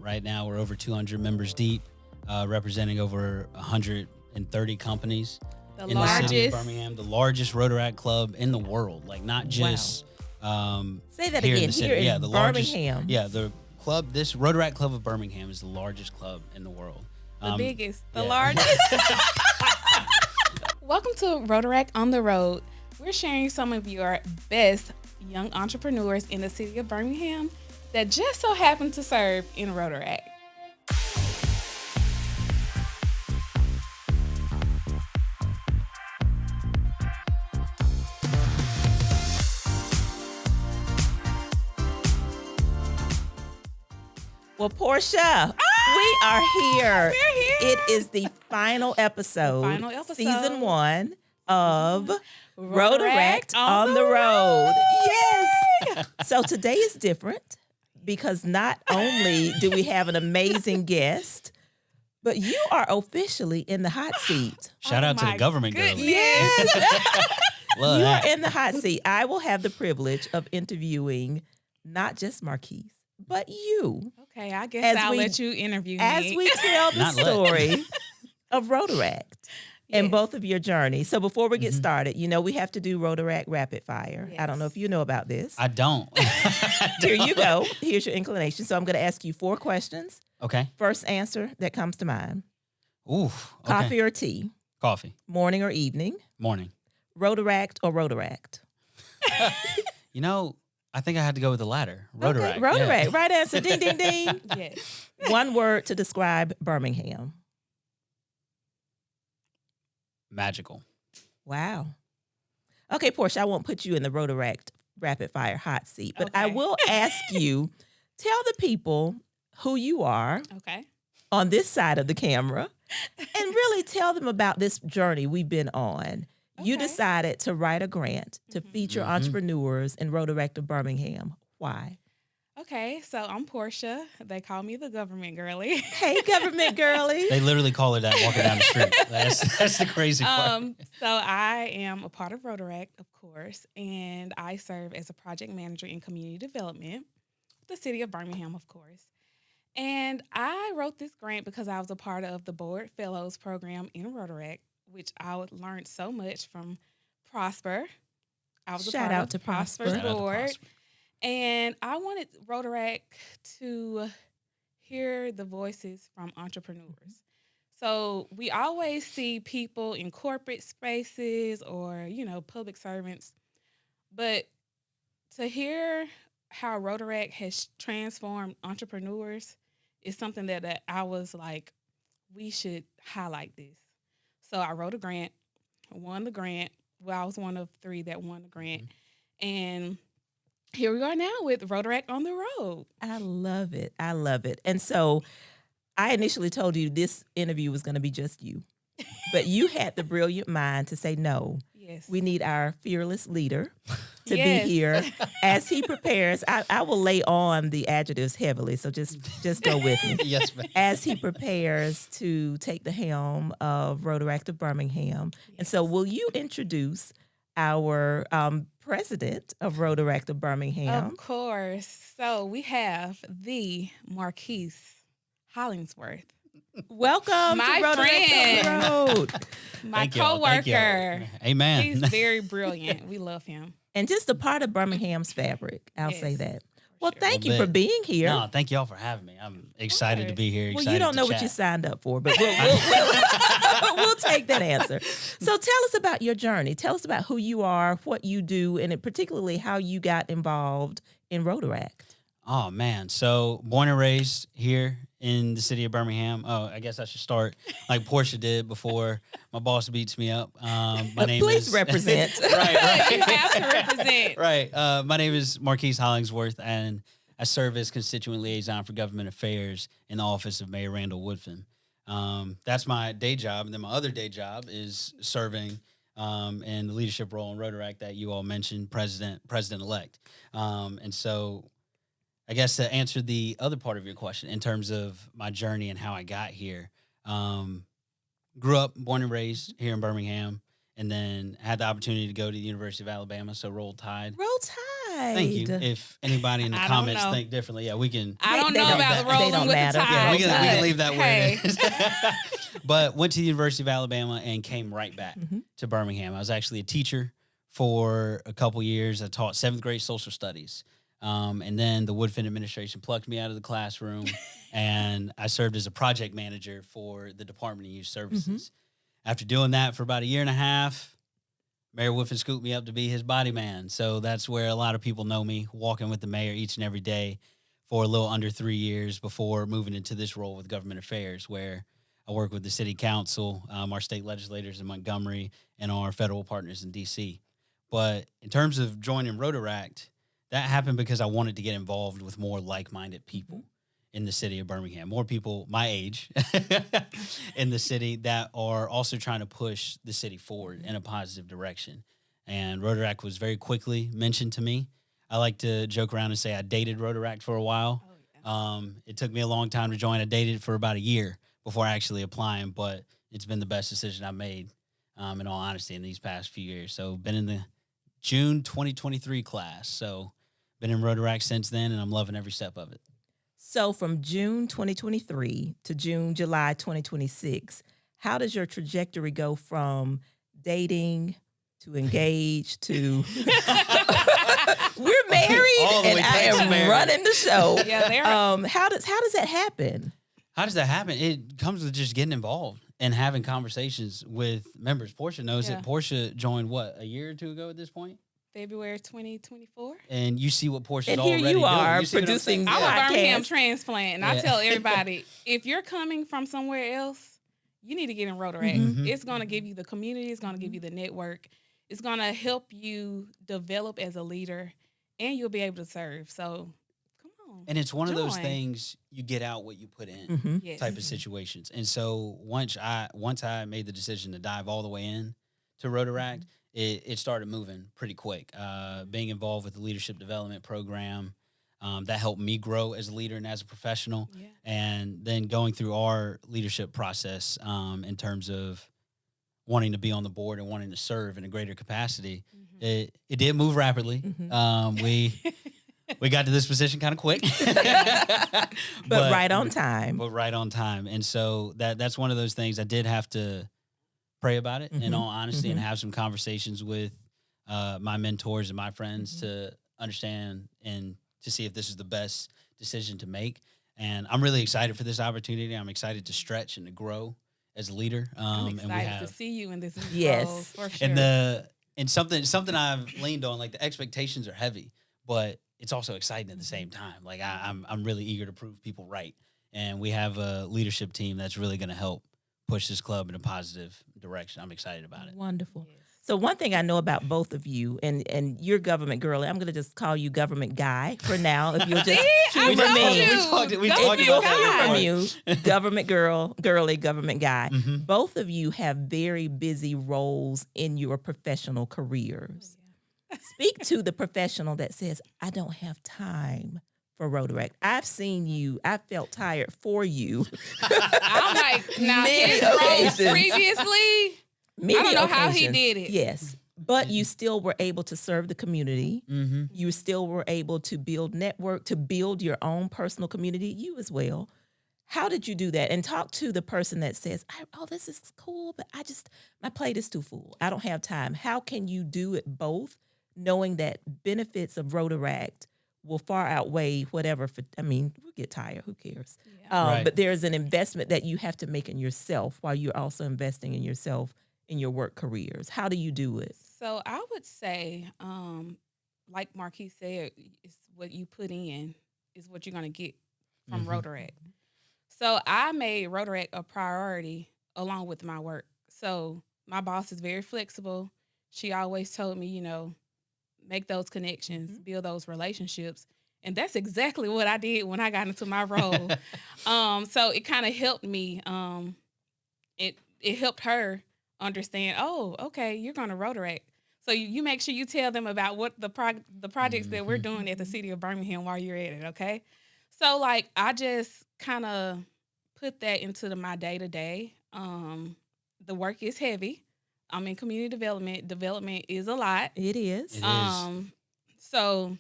right now. We're over 200 members deep, representing over 130 companies The in the city of largest. Birmingham, the largest Rotaract club in the world. Like not just Say that here again. in the city. Here in Yeah, the largest. Birmingham. Yeah, the club. This Rotaract Club of Birmingham is the largest club in the world. The biggest, the yeah. largest. Welcome to Rotaract on the Road. We're sharing some of your best young entrepreneurs in the city of Birmingham that just so happen to serve in Rotaract. Well, Porchia, we are here. We're here. It is the final episode, season 1 of Rotaract on the Road. Yes. So today is different because not only do we have an amazing guest, but you are officially in the hot seat. Shout out to the government girl. Yes. Love You that. are in the hot seat. I will have the privilege of interviewing not just Marquis, but you. Okay, I guess As I'll we- let you interview As me. we tell the Not let. story of Rotaract and Yes. both of your journeys. So before we get started, you know we have to do Rotaract rapid fire. I don't know if you know about this. I don't. Here you go. Here's your inclination. So I'm going to ask you 4 questions. Okay. First answer that comes to mind. Ooh. Okay. Coffee or tea? Coffee. Morning or evening? Morning. Rotaract or Rotaract? You know, I think I had to go with the latter. Rotaract. Okay, Rotaract. Yeah. Right answer. Ding, ding, ding. Yes. One word to describe Birmingham. Magical. Wow. Okay, Porchia, I won't put you in the Rotaract rapid fire hot seat, but I Okay. will ask you, tell the people who you are Okay. on this side of the camera and really tell them about this journey we've been on. You Okay. decided to write a grant to feature entrepreneurs in Rotaract of Birmingham. Why? Okay, so I'm Porchia. They call me the government girly. Hey, government girly. They literally call her that walking down the street. That's the crazy part. So I am a part of Rotaract, of course, and I serve as a project manager in community development, the city of Birmingham, of course. And I wrote this grant because I was a part of the Board Fellows program in Rotaract, which I learned so much from Prosper. I was Shout a part out of to Prosper's Prosper. Shout out to board. Prosper. And I wanted Rotaract to hear the voices from entrepreneurs. So we always see people in corporate spaces or, public servants. But to hear how Rotaract has transformed entrepreneurs is something that I was like, we should highlight this. So I wrote a grant, won the grant. Well, I was one of 3 that won the grant. And here we are now with Rotaract on the Road. I love it. I love it. And so I initially told you this interview was going to be just you, but you had the brilliant mind to say, no, Yes. we need our fearless leader to Yes. be here as he prepares. I will lay on the adjectives heavily, so just go with me. Yes, ma'am. As he prepares to take the helm of Rotaract of Birmingham. And so will you introduce our president of Rotaract of Birmingham? Of course. So we have the Marquis Hollingsworth, Welcome My to Rotaract on the Road. my Thank y'all. Thank y'all. coworker. Amen. He's very brilliant. We love him. And just a part of Birmingham's fabric. I'll say Yes, that. Well, sure. thank Well, you for bet. being here. No, thank y'all for having me. I'm excited to be here. Well, Excited you don't to know what chat. you signed up for, but we'll take that answer. So tell us about your journey. Tell us about who you are, what you do, and particularly how you got involved in Rotaract. Oh, man. So born and raised here in the city of Birmingham. Oh, I guess I should start like Portia did before my boss beats me up. My name Please is represent. right. You have to represent. Right. My name is Marquis Hollingsworth, and I serve as Constituent Liaison for Government Affairs in the office of Mayor Randall Woodfin. That's my day job. And then my other day job is serving in the leadership role in Rotaract that you all mentioned, president-elect. And so I guess to answer the other part of your question in terms of my journey and how I got here, grew up, born and raised here in Birmingham, and then had the opportunity to go to the University of Alabama, so Roll Tide. Roll Tide. right. Thank you. If anybody in the comments think differently, we can. I don't know about the rolling with the tide. Yeah, we can leave that where it is. But went to the University of Alabama and came right back to Birmingham. I was actually a teacher for a couple years. I taught 7th grade social studies. And then the Woodfin administration plucked me out of the classroom and I served as a project manager for the Department of Youth Services. After doing that for about a year and a half, Mayor Woodfin scooped me up to be his body man. So that's where a lot of people know me, walking with the mayor each and every day for a little under 3 years before moving into this role with government affairs, where I work with the city council, our state legislators in Montgomery, and our federal partners in D.C. But in terms of joining Rotaract, that happened because I wanted to get involved with more like-minded people in the city of Birmingham, more people my age in the city that are also trying to push the city forward in a positive direction. And Rotaract was very quickly mentioned to me. I like to joke around and say I dated Rotaract for a while. It took me a long time to join. I dated for about a year before actually applying, but it's been the best decision I've made, in all honesty, in these past few years. So been in the June 2023 class. So been in Rotaract since then, and I'm loving every step of it. So from June 2023 to July 2026, how does your trajectory go from dating to engaged to we're married and I am running the show? How does that happen? How does that happen? It comes with just getting involved and having conversations with members. Porchia knows it. Porchia joined, a year or two ago at this point? February 2024. And you see what Portia's already doing. And here you are producing I'm a Birmingham transplant, and I tell everybody, if you're coming from somewhere else, you need to get in Rotaract. It's going to give you the community. It's going to give you the network. It's going to help you develop as a leader, and you'll be able to serve. So come on. And it's one of those things, you get out what you put in type of situations. And so once I made the decision to dive all the way in to Rotaract, it started moving pretty quick. Being involved with the leadership development program, that helped me grow as a leader and as a professional. And then going through our leadership process in terms of wanting to be on the board and wanting to serve in a greater capacity, it did move rapidly. We got to this position kind of quick. but right on time. But right on time. And so that's one of those things I did have to pray about it in all honesty and have some conversations with my mentors and my friends to understand and to see if this is the best decision to make. And I'm really excited for this opportunity. I'm excited to stretch and to grow as a leader. I'm excited to see you in this role, yes, for sure. And something I've leaned on, like the expectations are heavy, but it's also exciting at the same time. Like I'm really eager to prove people right. And we have a leadership team that's really going to help push this club in a positive direction. I'm excited about it. Wonderful. Yes. So one thing I know about both of you, and you're government girly. I'm going to just call you government guy for now. If you'll just humor me. We talked about that. You, government girly, government guy. Both of you have very busy roles in your professional careers. Speak to the professional that says, I don't have time for Rotaract. I've seen you. I felt tired for you. I'm like, now his role previously, I don't know how he did it. Yes. But you still were able to serve the community. You still were able to build network, to build your own personal community, you as well. How did you do that? And talk to the person that says, this is cool, but my plate is too full. I don't have time. How can you do it both, knowing that benefits of Rotaract will far outweigh whatever. We'll get tired. Who cares? Yeah. But there's an investment that you have to make in yourself while you're also investing in yourself in your work careers. How do you do it? So I would say, like Marquis said, it's what you put in is what you're going to get from Rotaract. So I made Rotaract a priority along with my work. So my boss is very flexible. She always told me, make those connections, build those relationships. And that's exactly what I did when I got into my role. So it kind of helped me. It helped her understand, okay, you're going to Rotaract. So you make sure you tell them about what the projects that we're doing at the city of Birmingham while you're at it, okay? So, I just kind of put that into my day-to-day. The work is heavy. I'm in community development. Development is a lot. It is. It is. So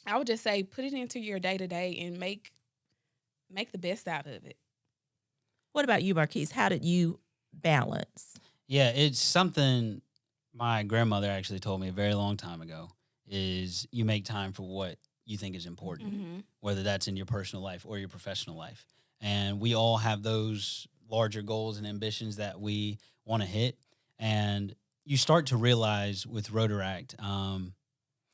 I would just say put it into your day-to-day and make the best out of it. What about you, Marquis? How did you balance? Yeah, it's something my grandmother actually told me a very long time ago, is you make time for what you think is important, whether that's in your personal life or your professional life. And we all have those larger goals and ambitions that we want to hit. And you start to realize with Rotaract,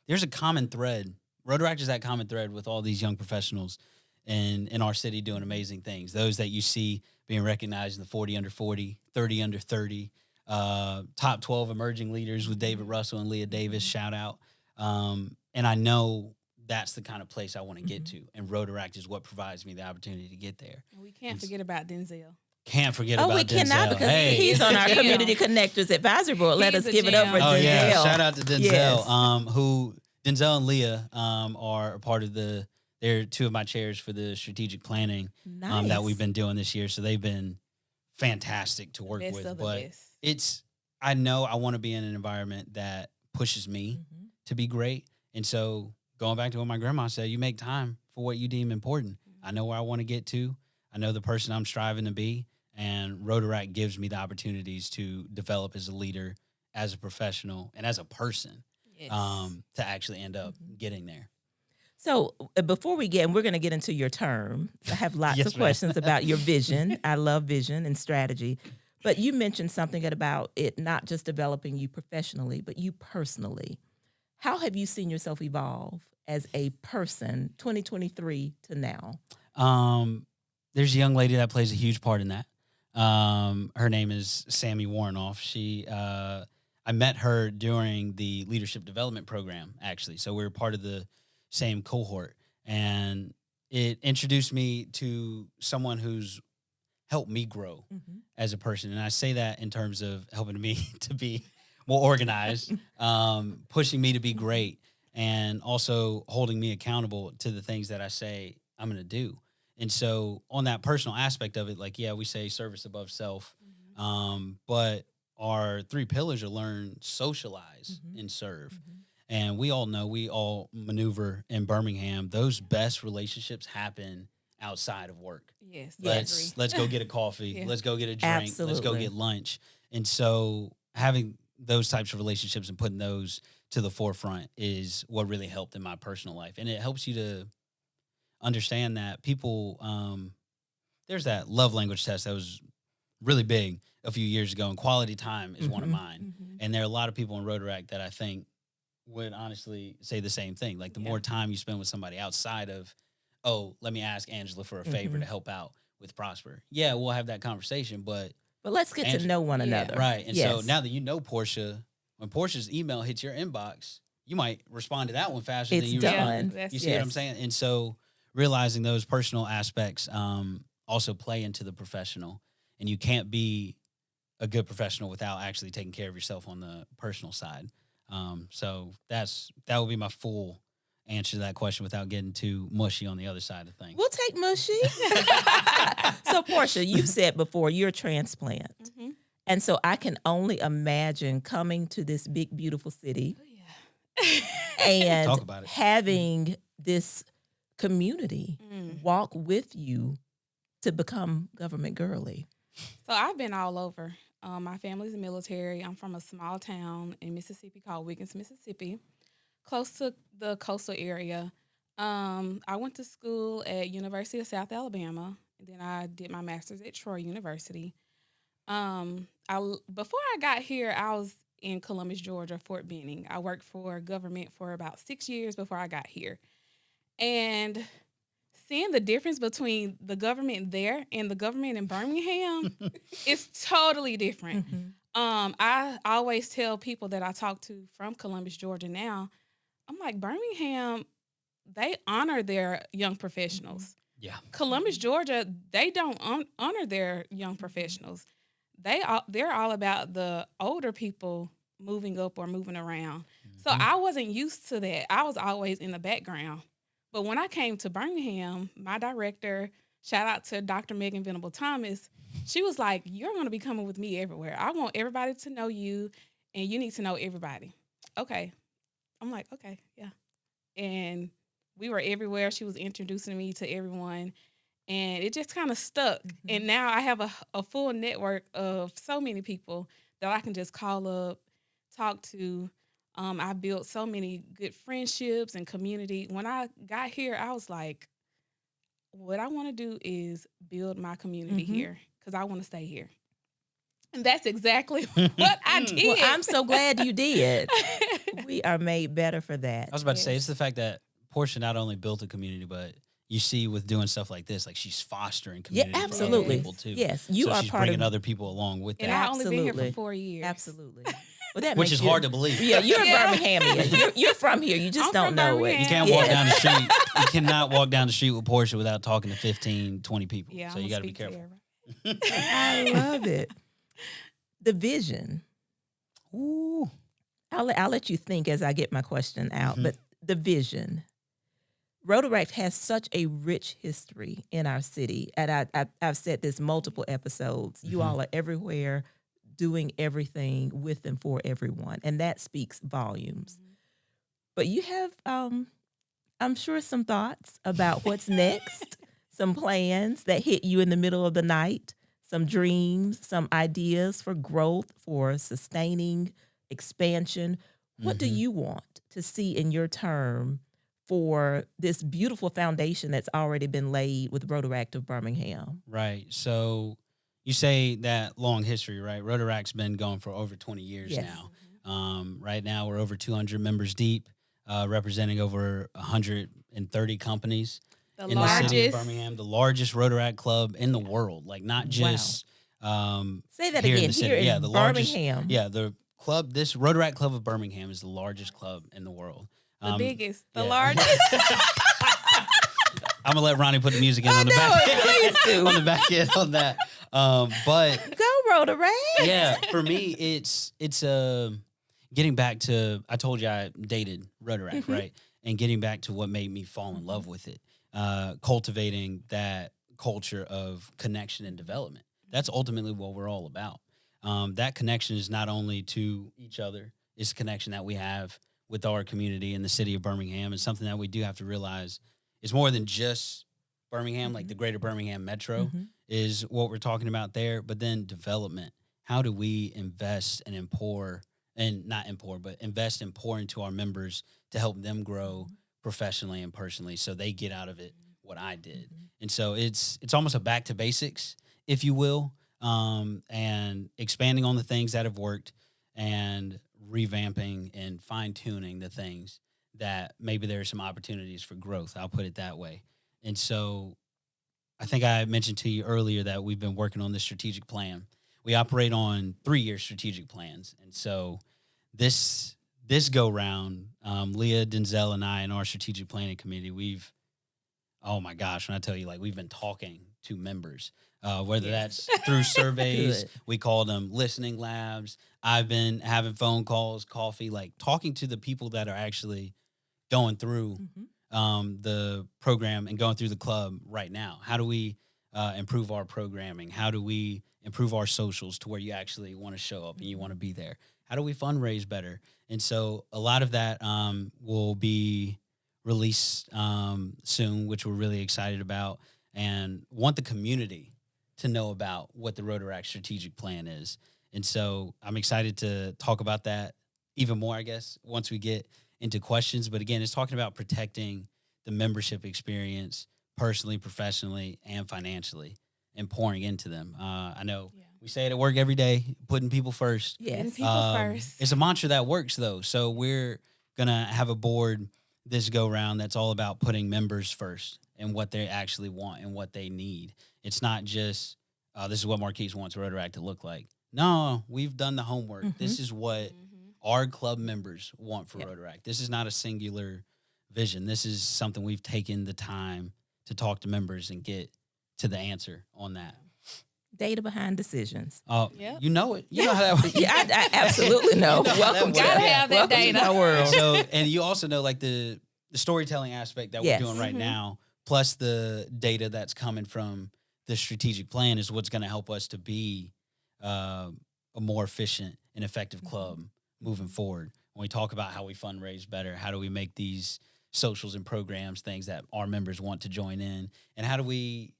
there's a common thread. Rotaract is that common thread with all these young professionals in our city doing amazing things. Those that you see being recognized in the 40 under 40, 30 under 30, top 12 emerging leaders with David Russell and Leah Davis, shout out. And I know that's the kind of place I want to get to. And Rotaract is what provides me the opportunity to get there. And we can't forget about Denzel. Can't forget about Denzel. Oh, we cannot, because he's on our Community Connectors Advisory Board. Let us give it up for Denzel. Oh, yeah. Shout out to Denzel, yes. Who Denzel and Leah are a part of they're two of my chairs for the strategic planning that we've been doing this year. So they've been fantastic to work with. But I know I want to be in an environment that pushes me to be great. And so going back to what my grandma said, you make time for what you deem important. I know where I want to get to. I know the person I'm striving to be. And Rotaract gives me the opportunities to develop as a leader, as a professional, and as a person to actually end up getting there. So before we we're going to get into your term. I have lots of questions about your vision. I love vision and strategy. But you mentioned something about it not just developing you professionally, but you personally. How have you seen yourself evolve as a person, 2023 to now? There's a young lady that plays a huge part in that. Her name is Sammy Warnoff. I met her during the leadership development program, actually. So we were part of the same cohort, and it introduced me to someone who's helped me grow as a person. And I say that in terms of helping me to be more organized, pushing me to be great, and also holding me accountable to the things that I say I'm going to do. And so on that personal aspect of it, like, we say service above self, but our 3 pillars are learn, socialize, and serve. And we all know, we all maneuver in Birmingham. Those best relationships happen outside of work. Yes. Let's go get a coffee. Yeah. Let's go get a drink. Absolutely. Let's go get lunch. And so having those types of relationships and putting those to the forefront is what really helped in my personal life. And it helps you to understand that people, there's that love language test that was really big a few years ago, and quality time is one of mine. And there are a lot of people in Rotaract that I think would honestly say the same thing. Like, the more time you spend with somebody outside of, let me ask Angela for a favor to help out with Prosper. Yeah, we'll have that conversation, but let's get to know one another. Right. And so now that you know Porchia, when Portia's email hits your inbox, you might respond to that one faster than you respond. You see what I'm saying? And so realizing those personal aspects also play into the professional, and you can't be a good professional without actually taking care of yourself on the personal side. So that would be my full answer to that question without getting too mushy on the other side of things. We'll take mushy. So, Porchia, you've said before you're a transplant. And so I can only imagine coming to this big, beautiful city and talk about it. Having this community walk with you to become government girly. So I've been all over. My family's military. I'm from a small town in Mississippi called Wiggins, Mississippi, close to the coastal area. I went to school at University of South Alabama, and then I did my master's at Troy University. Before I got here, I was in Columbus, Georgia, Fort Benning. I worked for government for about 6 years before I got here. And seeing the difference between the government there and the government in Birmingham is totally different. I always tell people that I talk to from Columbus, Georgia now, I'm like, Birmingham, they honor their young professionals. Yeah. Columbus, Georgia, they don't honor their young professionals. They're all about the older people moving up or moving around. So I wasn't used to that. I was always in the background. But when I came to Birmingham, my director, shout out to Dr. Megan Venable Thomas, she was like, you're going to be coming with me everywhere. I want everybody to know you, and you need to know everybody. Okay. I'm like, okay, yeah. And we were everywhere. She was introducing me to everyone, and it just kind of stuck. Mm-hmm. And now I have a full network of so many people that I can just call up, talk to. I built so many good friendships and community. When I got here, I was like, what I want to do is build my community here because I want to stay here. And that's exactly what I did. Well, I'm so glad you did. We are made better for that. I was about to say, it's the fact that Porchia not only built a community, but you see with doing stuff like this, like she's fostering community for other people too. Yes, you are she's part bringing of other people along with that. And I've only been here for 4 years. Absolutely. Well, that which is hard to believe. Yeah, you're a Birminghamian. You're from here. You just don't know it. You can't walk down the street. You cannot walk down the street with Porchia without talking to 15, 20 people. Yeah, so you got to be careful. I love it. The vision. Ooh. I'll let you think as I get my question out, but the vision. Rotaract has such a rich history in our city, and I've said this multiple episodes. You all are everywhere, doing everything with and for everyone, and that speaks volumes. But you have, I'm sure, some thoughts about what's next, some plans that hit you in the middle of the night, some dreams, some ideas for growth, for sustaining expansion. What do you want to see in your term for this beautiful foundation that's already been laid with Rotaract of Birmingham? Right. So you say that long history, right? Rotaract's been going for over 20 years now. Right now, we're over 200 members deep, representing over 130 companies in the city of Birmingham, the largest Rotaract club in the world. Like, not just say that here again. in the city. Here in the Birmingham. Largest, the club, this Rotaract Club of Birmingham is the largest club in the world. The biggest, the largest. I'm gonna let Ronnie put the music in on the back end on that. But go Rotaract. Yeah, for me, it's getting back to, I told you I dated Rotaract, right? And getting back to what made me fall in love with it, cultivating that culture of connection and development. That's ultimately what we're all about. That connection is not only to each other, it's a connection that we have with our community in the city of Birmingham. It's something that we do have to realize is more than just Birmingham, like the greater Birmingham metro is what we're talking about there. But then development. How do we invest and invest and pour into our members to help them grow professionally and personally so they get out of it what I did. And so it's almost a back to basics, if you will, and expanding on the things that have worked and revamping and fine-tuning the things that maybe there are some opportunities for growth. I'll put it that way. And so I think I mentioned to you earlier that we've been working on this strategic plan. We operate on 3-year strategic plans. And so this go round, Leah, Denzel, and I in our strategic planning committee, oh my gosh, when I tell you, like, we've been talking to members, whether that's through surveys, we call them listening labs. I've been having phone calls, coffee, like talking to the people that are actually going through the program and going through the club right now. How do we improve our programming? How do we improve our socials to where you actually want to show up and you want to be there? How do we fundraise better? And so a lot of that will be released soon, which we're really excited about, and want the community to know about what the Rotaract strategic plan is. And so I'm excited to talk about that even more, I guess, once we get into questions. But again, it's talking about protecting the membership experience personally, professionally, and financially, and pouring into them. I know we say it at work every day, putting people first. Putting people first. It's a mantra that works, though. So we're going to have a board this go round that's all about putting members first and what they actually want and what they need. It's not just, this is what Marquis wants Rotaract to look like. No, we've done the homework. This is what our club members want for Rotaract. This is not a singular vision. This is something we've taken the time to talk to members and get to the answer on that. Data behind decisions. You know it. You know how that works. I absolutely know. Welcome to gotta have that data. My world. So, and you also know, like, the storytelling aspect that we're doing right now, plus the data that's coming from the strategic plan is what's going to help us to be a more efficient and effective club moving forward. When we talk about how we fundraise better, how do we make these socials and programs, things that our members want to join in? And how do we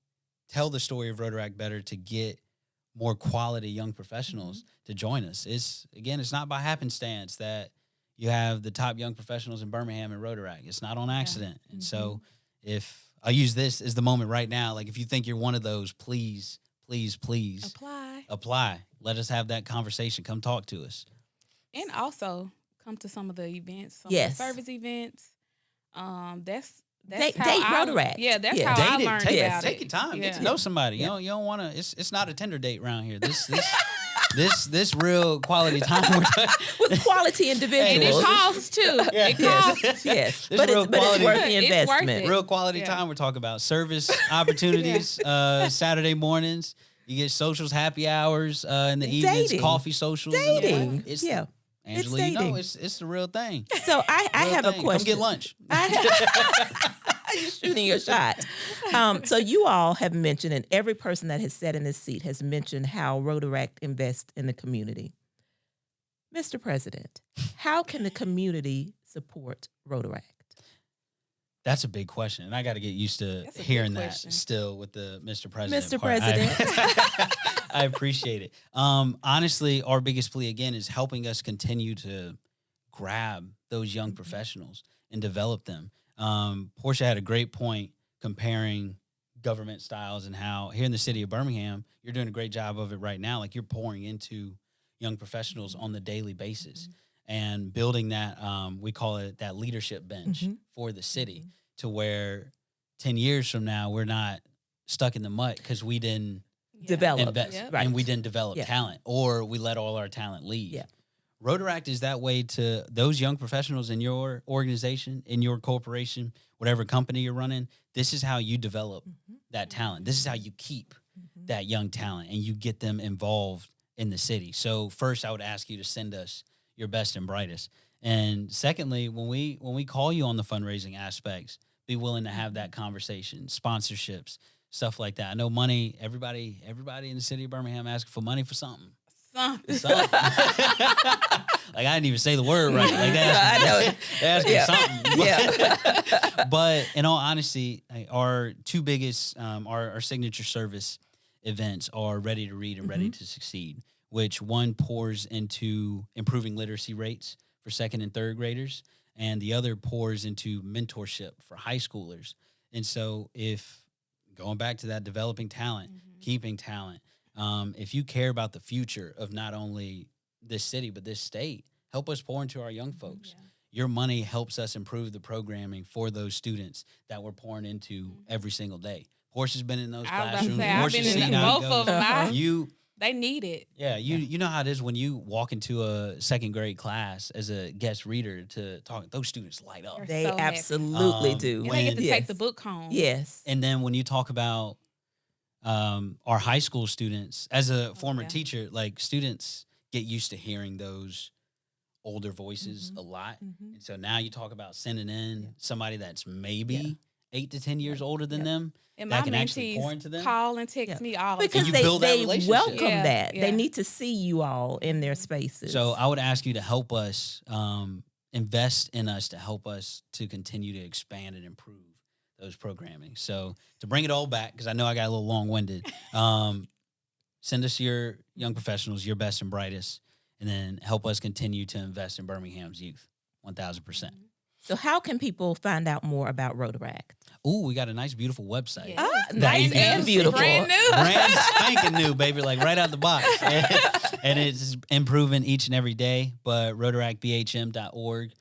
tell the story of Rotaract better to get more quality young professionals to join us? It's not by happenstance that you have the top young professionals in Birmingham and Rotaract. It's not on accident. And so if I'll use this as the moment right now, like if you think you're one of those, please apply. Let us have that conversation. Come talk to us. And also come to some of the events, some of the service events. That's date how Rotaract. Yeah, that's how I learned about it. Take your time. Get to know somebody. You don't want to. It's not a Tinder date around here. This real quality time with quality individuals. And it costs too. It costs. Yes, but it's worth the investment. Real quality time. We're talking about service opportunities. Saturday mornings, you get socials, happy hours in the evenings, coffee socials, dating. Angela, it's dating. It's the real thing. So I have a question. Come get lunch. You're shooting your shot. So you all have mentioned, and every person that has sat in this seat has mentioned how Rotaract invests in the community. Mr. President, how can the community support Rotaract? That's a big question, and I got to get used to hearing that still with the Mr. President. Mr. President. I appreciate it. Honestly, our biggest plea, again, is helping us continue to grab those young professionals and develop them. Porchia had a great point comparing government styles and how here in the city of Birmingham, you're doing a great job of it right now. Like you're pouring into young professionals on the daily basis and building that, we call it that leadership bench for the city to where 10 years from now, we're not stuck in the mud because we didn't invest and we didn't develop talent, or we let all our talent leave. Yeah. Rotaract is that way to those young professionals in your organization, in your corporation, whatever company you're running. This is how you develop that talent. This is how you keep that young talent and you get them involved in the city. So first, I would ask you to send us your best and brightest. And secondly, when we call you on the fundraising aspects, be willing to have that conversation, sponsorships, stuff like that. I know money, everybody in the city of Birmingham asking for money for something. Something. Like I didn't even say the word right. Like they asking something. Yeah. But in all honesty, our two biggest, our signature service events are Ready to Read and Ready to Succeed, which one pours into improving literacy rates for second and third graders, and the other pours into mentorship for high schoolers. And so if going back to that developing talent, keeping talent, if you care about the future of not only this city, but this state, help us pour into our young folks. Yeah. Your money helps us improve the programming for those students that we're pouring into every single day. Portia's been in those classrooms. I've been in both of them. They need it. Yeah, you know how it is when you walk into a second grade class as a guest reader to talk. Those students light up. They absolutely do. And they get to take the book home. Yes. And then when you talk about our high school students, as a former teacher, like students get used to hearing those older voices a lot. And so now you talk about sending in somebody that's maybe 8 to 10 years older than them. And that my can actually pour into them. Call and text me all the time. Because they welcome that. They need to see you all in their spaces. So I would ask you to help us, invest in us to help us to continue to expand and improve those programming. So to bring it all back, because I know I got a little long-winded, send us your young professionals, your best and brightest, and then help us continue to invest in Birmingham's youth, 1,000%. So how can people find out more about Rotaract? Ooh, we got a nice, beautiful website. Yes. Nice and beautiful. Brand new. Brand spanking new, baby, like right out the box. And it's improving each and every day, but rotaractbhm.org.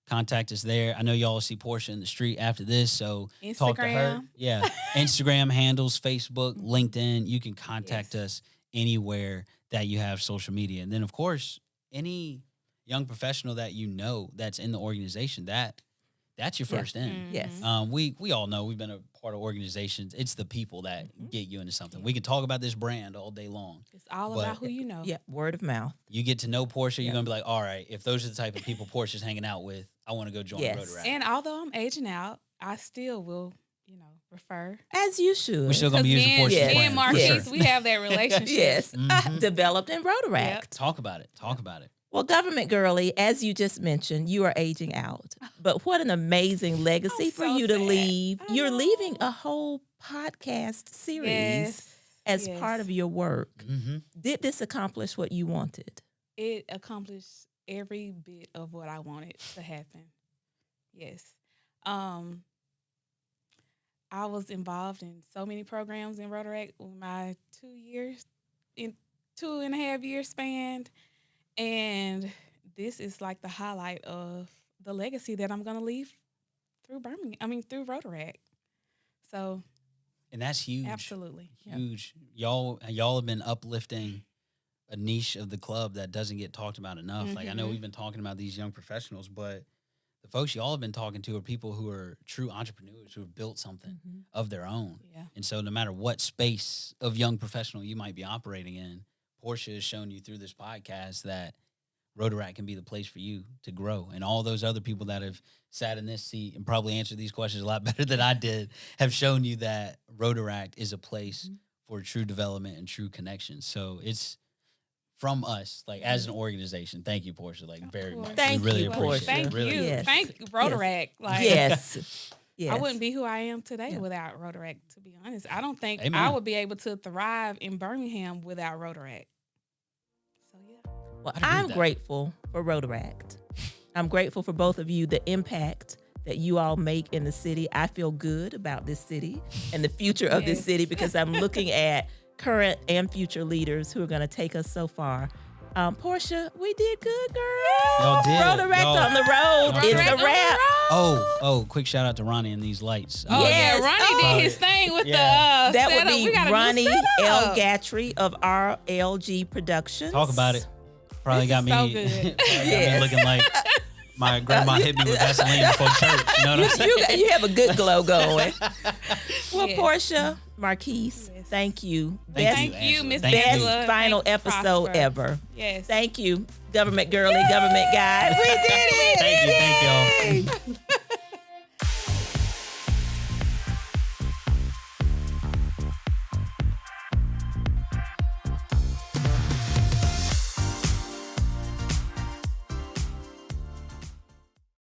Contact us there. I know y'all see Porchia in the street after this, so Instagram. Talk to her. Yeah, Instagram handles, Facebook, LinkedIn. You can contact us anywhere that you have social media. And then, of course, any young professional that you know that's in the organization, that's your first in. Yes. We all know we've been a part of organizations. It's the people that get you into something. We can talk about this brand all day long. It's all about who you know. Yeah, word of mouth. You get to know Porchia, you're going to be like, all right, if those are the type of people Portia's hanging out with, I want to go join Rotaract. And although I'm aging out, I still will, refer. As you should. We're still going to be using Porchia's brand. Me and Marquis, we have that relationship. Yes. Developed in Rotaract. Talk about it. Well, Government Girly, as you just mentioned, you are aging out. But what an amazing legacy for you to leave. You're leaving a whole podcast series as part of your work. Mm-hmm. Did this accomplish what you wanted? It accomplished every bit of what I wanted to happen. Yes. I was involved in so many programs in Rotaract with my 2.5 year span. And this is like the highlight of the legacy that I'm going to leave through through Rotaract. So. And that's huge. Absolutely. Huge. Y'all have been uplifting a niche of the club that doesn't get talked about enough. Mm-hmm. Like, I know we've been talking about these young professionals, but the folks y'all have been talking to are people who are true entrepreneurs who have built something of their own. Yeah. And so no matter what space of young professional you might be operating in, Porchia has shown you through this podcast that Rotaract can be the place for you to grow. And all those other people that have sat in this seat and probably answered these questions a lot better than I did have shown you that Rotaract is a place for true development and true connection. So it's from us, like as an organization. Thank you, Porchia. Like very much. Thank we really you, appreciate Porchia. it. Thank Really. you. Yes. Thank you, Rotaract. Like, Yes. I wouldn't be who I am today without Rotaract, to be honest. I don't think I would be able to thrive in Birmingham without Rotaract. So, yeah. Well, I'm grateful for Rotaract. I'm grateful for both of you, the impact that you all make in the city. I feel good about this city and the future of this city because I'm looking at current and future leaders who are going to take us so far. Porchia, we did good, girl. Y'all did. Rotaract on the road. It's a wrap. Oh, quick shout out to Ronnie and these lights. Oh, yeah, Ronnie did his thing with the that setup. would be We got a Ronnie new L. setup. Gatry of RLG Productions. Talk about it. Probably got me, so good. got me looking like my grandma hit me with Vaseline before church. You know what I'm saying? You have a good glow going. Well, Yes. Porchia, Marquis, thank you. Thank you, Miss Thank you. Best Angela. final Thank you, episode Prosper. ever. Yes. Thank you, Government Girly, Government Guy. We did it. Thank you. Thank y'all.